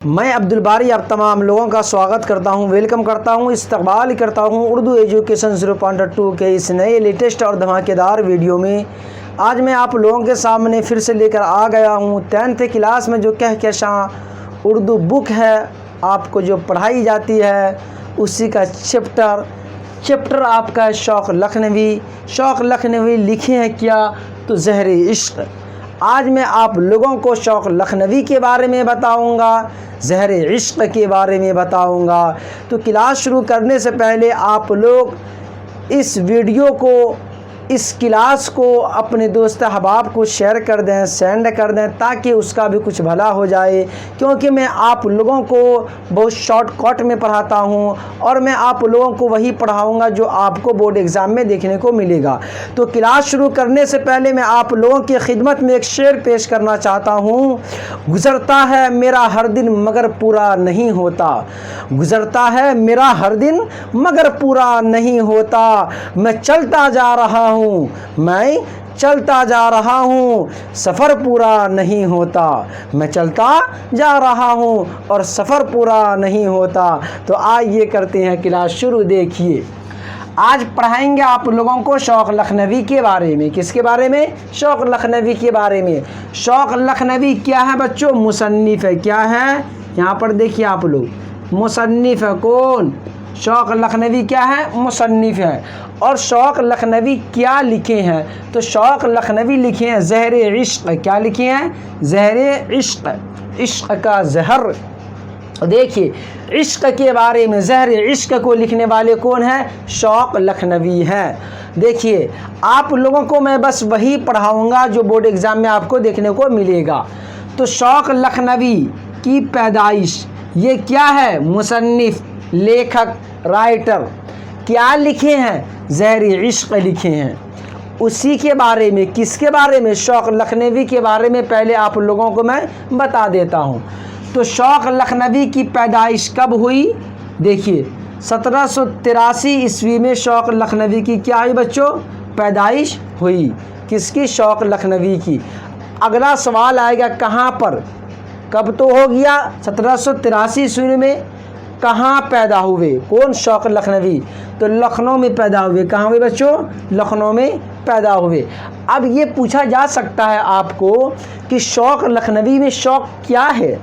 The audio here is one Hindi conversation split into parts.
मैं अब्दुल बारी आप तमाम लोगों का स्वागत करता हूं, वेलकम करता हूं, इस्तकबाल करता हूं उर्दू एजुकेशन 0.2 के इस नए लेटेस्ट और धमाकेदार वीडियो में। आज मैं आप लोगों के सामने फिर से लेकर आ गया हूं 10th क्लास में जो कहकशां उर्दू बुक है आपको जो पढ़ाई जाती है उसी का चैप्टर आपका है शौक़ लखनवी। शौक़ लखनवी लिखे हैं क्या तो ज़हरे इश्क़। आज मैं आप लोगों को शौक़ लखनवी के बारे में बताऊंगा, ज़हरे इश्क़ के बारे में बताऊंगा। तो क्लास शुरू करने से पहले आप लोग इस वीडियो को, इस क्लास को अपने दोस्त अहबाब को शेयर कर दें, सेंड कर दें ताकि उसका भी कुछ भला हो जाए। क्योंकि मैं आप लोगों को बहुत शॉर्टकट में पढ़ाता हूं और मैं आप लोगों को वही पढ़ाऊंगा जो आपको बोर्ड एग्ज़ाम में देखने को मिलेगा। तो क्लास शुरू करने से पहले मैं आप लोगों की खिदमत में एक शेर पेश करना चाहता हूं। गुज़रता है मेरा हर दिन मगर पूरा नहीं होता, गुज़रता है मेरा हर दिन मगर पूरा नहीं होता। मैं चलता जा रहा हूँ, मैं चलता जा रहा हूँ, सफ़र पूरा नहीं होता। मैं चलता जा रहा हूँ और सफ़र पूरा नहीं होता। तो आइए करते हैं क्लास शुरू। देखिए आज पढ़ाएंगे आप लोगों को शौक़ लखनवी के बारे में। किसके बारे में? शौक़ लखनवी के बारे में। शौक़ लखनवी क्या है बच्चों? मुसन्निफ़ है। क्या है? यहाँ पर देखिए आप लोग, मुसन्निफ़ है। कौन? शौक़ लखनवी क्या है? मुसन्निफ़ है। और शौक़ लखनवी क्या लिखे हैं? तो शौक़ लखनवी लिखे हैं ज़हरे इश्क़। क्या लिखे हैं? ज़हरे इश्क़, इश्क़ का ज़हर। देखिए इश्क़ के बारे में, ज़हरे इश्क़ को लिखने वाले कौन है? शौक़ लखनवी है। देखिए आप लोगों को मैं बस वही पढ़ाऊँगा जो बोर्ड एग्ज़ाम में आपको देखने को मिलेगा। तो शौक़ लखनवी की पैदाइश, ये क्या है? मुसन्निफ़, लेखक, राइटर। क्या लिखे हैं? ज़हरे इश्क़ लिखे हैं। उसी के बारे में, किसके बारे में? शौक़ लखनवी के बारे में पहले आप लोगों को मैं बता देता हूँ। तो शौक़ लखनवी की पैदाइश कब हुई? देखिए 1783 ईस्वी में शौक़ लखनवी की क्या हुई बच्चों? पैदाइश हुई। किसकी? शौक़ लखनवी की। अगला सवाल आएगा कहाँ पर, कब तो हो गया 1783 ईस्वी में, कहाँ पैदा हुए? कौन? शौक़ लखनवी। तो लखनऊ में पैदा हुए। कहाँ हुए बच्चों? लखनऊ में पैदा हुए। अब ये पूछा जा सकता है आपको कि शौक़ लखनवी में शौक़ क्या है,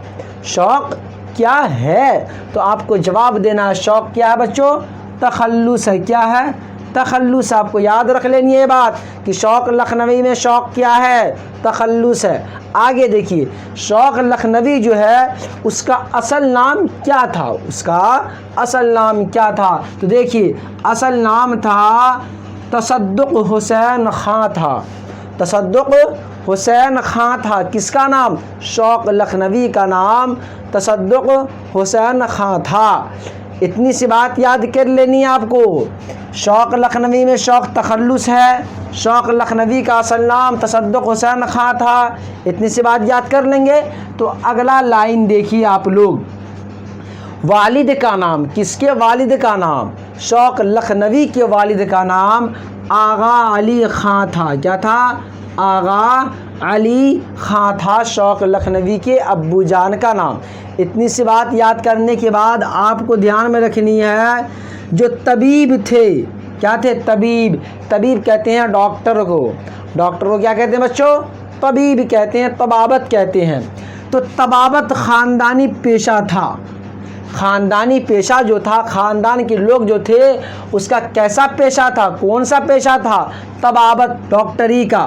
शौक़ क्या है? तो आपको जवाब देना है शौक़ क्या है बच्चों? तखल्लुस है। क्या है? तखल्लुस। आपको याद रख लेनी है ये बात कि शौक़ लखनवी में शौक़ क्या है? तखल्लुस है। आगे देखिए शौक़ लखनवी जो है उसका असल नाम क्या था? उसका असल नाम क्या था? तो देखिए असल नाम था तसद्दुक़ हुसैन खां था। तसद्दुक़ हुसैन खां था। किसका नाम? शौक़ लखनवी का नाम तसद्दुक़ हुसैन खां था। इतनी सी बात याद कर लेनी है आपको। शौक़ लखनवी में शौक़ तखल्लुस है, शौक़ लखनवी का असल नाम तसद्दुक़ हुसैन खां था। इतनी सी बात याद कर लेंगे। तो अगला लाइन देखिए आप लोग, वालिद का नाम। किसके वालिद का नाम? शौक़ लखनवी के वालिद का नाम आगा अली खां था। क्या था? आगा अली खां था शौक़ लखनवी के अब्बू जान का नाम। इतनी सी बात याद करने के बाद आपको ध्यान में रखनी है जो तबीब थे, क्या थे? तबीब। तबीब कहते हैं डॉक्टर को। डॉक्टर को क्या कहते हैं बच्चों? तबीब कहते हैं, तबाबत कहते हैं। तो तबाबत ख़ानदानी पेशा था। ख़ानदानी पेशा जो था, ख़ानदान के लोग जो थे उसका कैसा पेशा था? कौन सा पेशा था? तबाबत, डॉक्टरी का।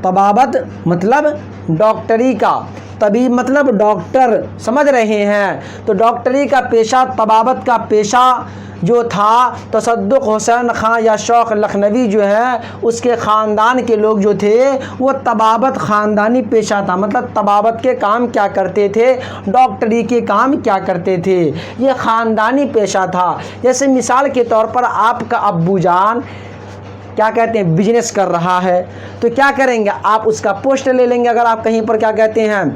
तबाबत मतलब डॉक्टरी का, तबीब मतलब डॉक्टर। समझ रहे हैं? तो डॉक्टरी का पेशा, तबाबत का पेशा जो था, तसद्दुक़ हुसैन खां या शौक़ लखनवी जो है उसके ख़ानदान के लोग जो थे वो तबाबत ख़ानदानी पेशा था। मतलब तबाबत के काम क्या करते थे? डॉक्टरी के काम क्या करते थे? ये ख़ानदानी पेशा था। जैसे मिसाल के तौर पर आपका अब्बू जान क्या कहते हैं? बिजनेस कर रहा है, तो क्या करेंगे? आप उसका पोस्ट ले लेंगे। अगर आप कहीं पर क्या कहते हैं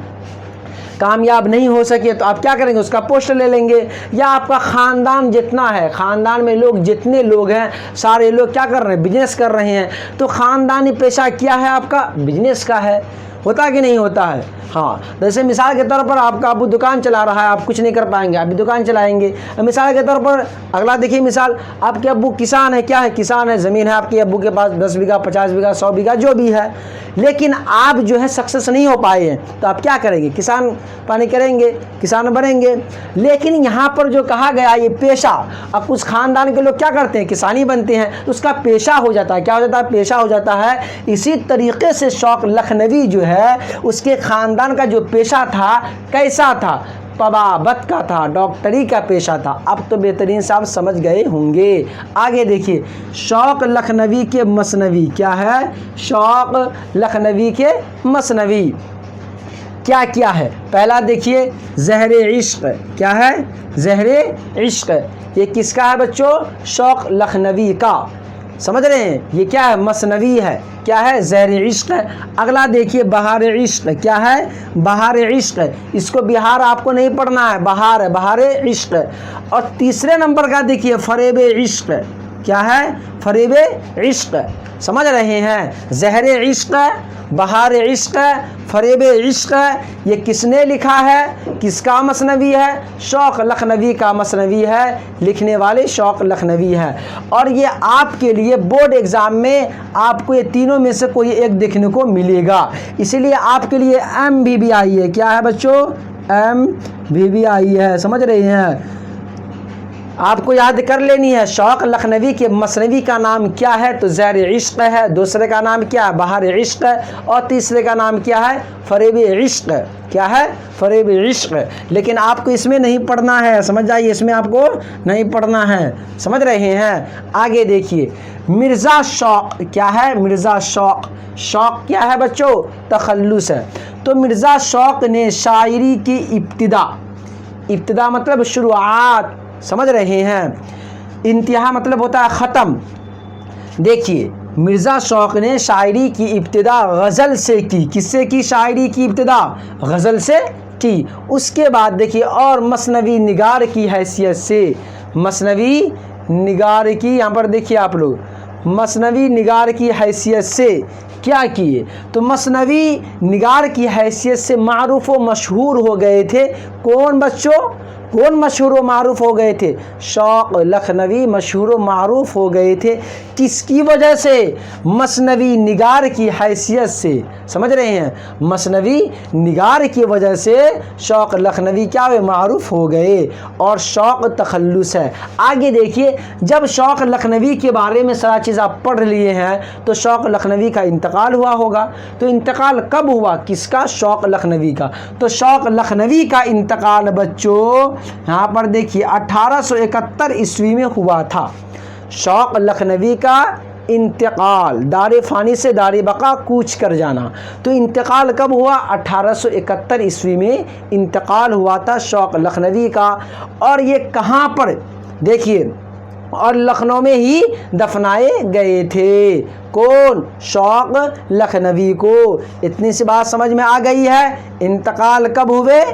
कामयाब नहीं हो सके तो आप क्या करेंगे? उसका पोस्ट ले लेंगे। या आपका ख़ानदान जितना है, ख़ानदान में लोग जितने लोग हैं सारे लोग क्या कर रहे हैं? बिजनेस कर रहे हैं। तो ख़ानदानी पेशा क्या है आपका? बिजनेस का है। होता कि नहीं होता है। हाँ, जैसे मिसाल के तौर पर आपका अबू दुकान चला रहा है, आप कुछ नहीं कर पाएंगे, आप भी दुकान चलाएंगे। मिसाल के तौर पर अगला देखिए मिसाल, आपके अब्बू किसान है, क्या है, किसान है, ज़मीन है आपके अब्बू के पास 10 बीघा 50 बीघा 100 बीघा जो भी है, लेकिन आप जो है सक्सेस नहीं हो पाए हैं, तो आप क्या करेंगे, किसान पानी करेंगे, किसान बनेंगे। लेकिन यहाँ पर जो कहा गया ये पेशा, अब कुछ खानदान के लोग क्या करते हैं, किसानी बनते हैं, तो उसका पेशा हो जाता है, क्या हो जाता है, पेशा हो जाता है। इसी तरीके से शौक़ लखनवी जो है उसके ख़ानदान का जो पेशा था कैसा था, तबाबत का था, डॉक्टरी का पेशा था। अब तो बेहतरीन साहब समझ गए होंगे। आगे देखिए, शौक़ लखनवी के मसनवी क्या है, शौक़ लखनवी के मसनवी क्या क्या है। पहला देखिए ज़हरे इश्क़, क्या है, ज़हरे इश्क़, ये किसका है बच्चों, शौक़ लखनवी का, समझ रहे हैं, ये क्या है, मसनवी है, क्या है, ज़हरे इश्क़ है। अगला देखिए बहार इश्क़, क्या है, बहार इश्क़, इसको बिहार आपको नहीं पढ़ना है, बहार है, बहार इश्क़। और तीसरे नंबर का देखिए फ़रेब इश्क़, क्या है, फ़रेब इश्क़, समझ रहे हैं, ज़हरे इश्क़, बहार इश्क़, फ़रेब इश्क़, ये किसने लिखा है, किसका मसनवी है, शौक़ लखनवी का मसनवी है, लिखने वाले शौक़ लखनवी है। और ये आपके लिए बोर्ड एग्ज़ाम में आपको ये तीनों में से कोई एक देखने को मिलेगा, इसीलिए आपके लिए MVB आई है, क्या है बच्चों, MVB आई है, समझ रहे हैं। आपको याद कर लेनी है, शौक़ लखनवी के मसनवी का नाम क्या है, तो ज़हरे इश्क़ है, दूसरे का नाम क्या है, बहार इश्क़ है, और तीसरे का नाम क्या है, फ़रेब इश्क़, क्या है, फ़रेब इश्क़। लेकिन आपको इसमें नहीं पढ़ना है, समझ जाइए, इसमें आपको नहीं पढ़ना है, समझ रहे हैं। आगे देखिए मिर्ज़ा शौक़, क्या है, मिर्ज़ा शौक़, शौक़ क्या है बच्चों, तखल्लुस है। तो मिर्ज़ा शौक़ ने शायरी की इब्तिदा, इब्तिदा मतलब शुरुआत, समझ रहे हैं, इंतहा मतलब होता है ख़त्म। देखिए मिर्ज़ा शौक़ ने शायरी की इब्तिदा गज़ल से की, किससे की, शायरी की इब्तिदा गज़ल से की। उसके बाद देखिए और मसनवी निगार की हैसियत से, मसनवी निगार की, यहाँ पर देखिए आप लोग, मसनवी निगार की हैसियत से क्या किए, तो मसनवी निगार की हैसियत से मारूफ़ व मशहूर हो गए थे। कौन बच्चों, कौन मशहूर व मारूफ़ हो गए थे, शौक़ लखनवी मशहूर व मारूफ़ हो गए थे, किसकी वजह से, मसनवी निगार की हैसियत से, समझ रहे हैं, मसनवी निगार की वजह से शौक़ लखनवी क्या हुए, मारूफ़ हो गए। और शौक़ तखल्लुस है। आगे देखिए, जब शौक़ लखनवी के बारे में सारा चीज़ आप पढ़ लिए हैं, तो शौक़ लखनवी का इंतकाल हुआ होगा, तो इंतकाल कब हुआ, किसका, शौक़ लखनवी का। तो शौक़ लखनवी का इंतकाल बच्चों यहाँ पर देखिए 1871 ईस्वी में हुआ था। शौक़ लखनवी का इंतकाल, दारे फ़ानी से दारे बका कूच कर जाना, तो इंतकाल कब हुआ, 1871 ईस्वी में इंतकाल हुआ था शौक़ लखनवी का। और ये कहाँ पर देखिए, और लखनऊ में ही दफनाए गए थे। कौन, शौक़ लखनवी को। इतनी सी बात समझ में आ गई है। इंतकाल कब हुए,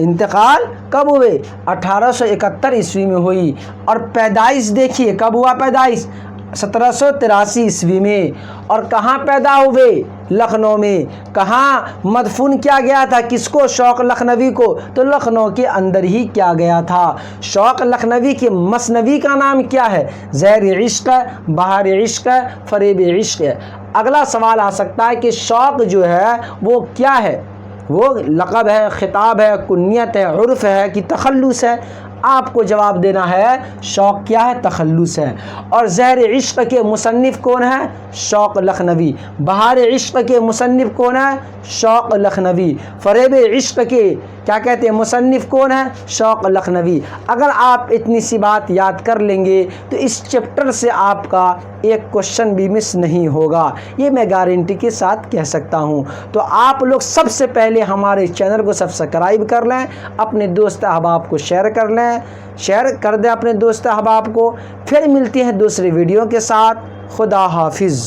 इंतकाल कब हुए, 1871 ईस्वी में हुई। और पैदाइश देखिए कब हुआ, पैदाइश 1783 ईस्वी में। और कहाँ पैदा हुए, लखनऊ में। कहाँ मदफून किया गया था, किसको, शौक़ लखनवी को, तो लखनऊ के अंदर ही किया गया था। शौक़ लखनवी के मसनवी का नाम क्या है, ज़हरे इश्क़, बहार इश्क़, फ़रेब इश्क़। अगला सवाल आ सकता है कि शौक़ जो है वो क्या है, वो लक़ब है, ख़िताब है, कुन्यत है, उर्फ़ है कि तखल्लुस है। आपको जवाब देना है शौक़ क्या है, तखल्लुस है। और ज़हरे इश्क़ के मुसन्निफ़ कौन है, शौक़ लखनवी। बहार इश्क़ के मुसन्निफ़ कौन है, शौक़ लखनवी। फ़रेब इश्क़ के क्या कहते हैं, मुसन्निफ़ कौन है, शौक़ लखनवी। अगर आप इतनी सी बात याद कर लेंगे तो इस चैप्टर से आपका एक क्वेश्चन भी मिस नहीं होगा, ये मैं गारंटी के साथ कह सकता हूँ। तो आप लोग सबसे पहले हमारे चैनल को सब्सक्राइब कर लें, अपने दोस्त अहबाब को शेयर कर लें, शेयर कर दें अपने दोस्त अहबाब को। फिर मिलते हैं दूसरे वीडियो के साथ। खुदा हाफिज़।